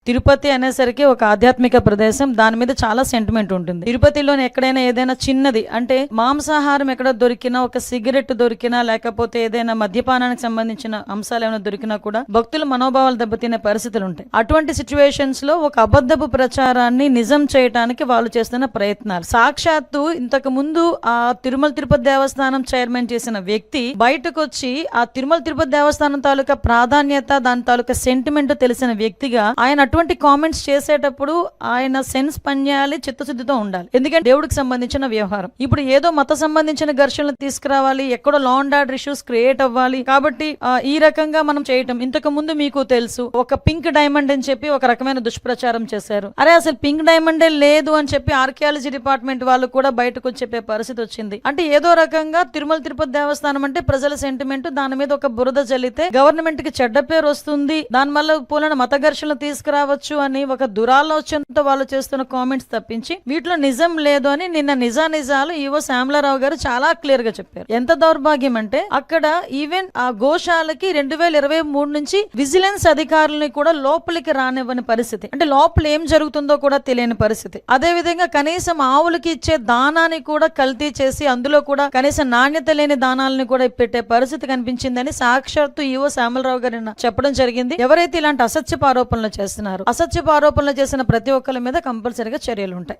తిరుపతి అనేసరికి ఒక ఆధ్యాత్మిక ప్రదేశం. దాని మీద చాలా సెంటిమెంట్ ఉంటుంది. తిరుపతిలోని ఎక్కడైనా ఏదైనా చిన్నది అంటే మాంసాహారం ఎక్కడ దొరికినా, ఒక సిగరెట్ దొరికినా, లేకపోతే ఏదైనా మద్యపానానికి సంబంధించిన అంశాలు ఏమైనా దొరికినా కూడా భక్తుల మనోభావాలు దెబ్బతినే పరిస్థితులు ఉంటాయి. అటువంటి సిచ్యువేషన్స్ లో ఒక అబద్ధపు ప్రచారాన్ని నిజం చేయడానికి వాళ్ళు చేస్తున్న ప్రయత్నాలు. సాక్షాత్తు ఇంతకు ముందు ఆ తిరుమల తిరుపతి దేవస్థానం చైర్మన్ చేసిన వ్యక్తి బయటకు వచ్చి ఆ తిరుమల తిరుపతి దేవస్థానం తాలూకా ప్రాధాన్యత, దాని తాలూకా సెంటిమెంట్ తెలిసిన వ్యక్తిగా ఆయన అటువంటి కామెంట్స్ చేసేటప్పుడు ఆయన సెన్స్ పనిచేయాలి, చిత్తశుద్ధితో ఉండాలి. ఎందుకంటే దేవుడికి సంబంధించిన వ్యవహారం. ఇప్పుడు ఏదో మత సంబంధించిన ఘర్షణలు తీసుకురావాలి, ఎక్కడో law and order issues create అవ్వాలి. కాబట్టి ఈ రకంగా మనం చేయటం. ఇంతకు ముందు మీకు తెలుసు, ఒక పింక్ డైమండ్ అని చెప్పి ఒక రకమైన దుష్ప్రచారం చేశారు. అరే అసలు పింక్ డైమండే లేదు అని చెప్పి ఆర్కియాలజీ డిపార్ట్మెంట్ వాళ్ళు కూడా బయటకు వచ్చి చెప్పే పరిస్థితి వచ్చింది. అంటే ఏదో రకంగా తిరుమల తిరుపతి దేవస్థానం అంటే ప్రజల సెంటిమెంట్, దాని మీద ఒక బురద జల్లితే గవర్నమెంట్ కి చెడ్డ పేరు వస్తుంది, దానివల్ల పూలన మత ఘర్షణలు తీసుకురావచ్చు అని ఒక దురాలోచనతో వాళ్ళు చేస్తున్న కామెంట్స్ తప్పించి వీటిలో నిజం లేదు అని నిన్న నిజాలు ఈవో శ్యామలారావు గారు చాలా క్లియర్ గా చెప్పారు. ఎంత దౌర్భాగ్యం అంటే అక్కడ ఈవెన్ ఆ గోశాలకి 2023 నుంచి విజిలెన్స్ అధికారులని కూడా లోపలికి రానివ్వని పరిస్థితి. అంటే లోపల ఏం జరుగుతుందో కూడా తెలియని పరిస్థితి. అదే విధంగా కనీసం ఆవులకి ఇచ్చే దానాన్ని కూడా కల్తీ చేసి అందులో కూడా కనీసం నాణ్యత లేని దానాలని కూడా పెట్టే పరిస్థితి కనిపించిందని సాక్షాత్తు ఈవో శ్యామలరావు గారు చెప్పడం జరిగింది. ఎవరైతే ఇలాంటి అసత్యపు ఆరోపణలు చేస్తున్నారు, అసత్యపు ఆరోపణలు చేసిన ప్రతి ఒక్కరి మీద కంపల్సరీగా చర్యలు ఉంటాయి.